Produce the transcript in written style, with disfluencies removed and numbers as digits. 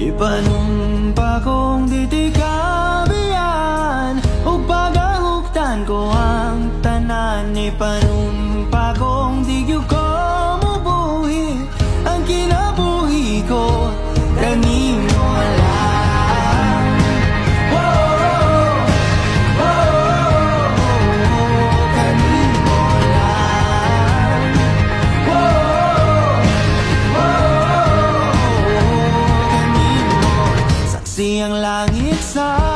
Ipanumpa kong di tikabiyan o pagahuktan ko ang tanan. Ipanumpa kong di gyud ko mubuhi ang kinabuhi ko kanimo lang. Kanimo lang. Kanimo saksi ang langit sa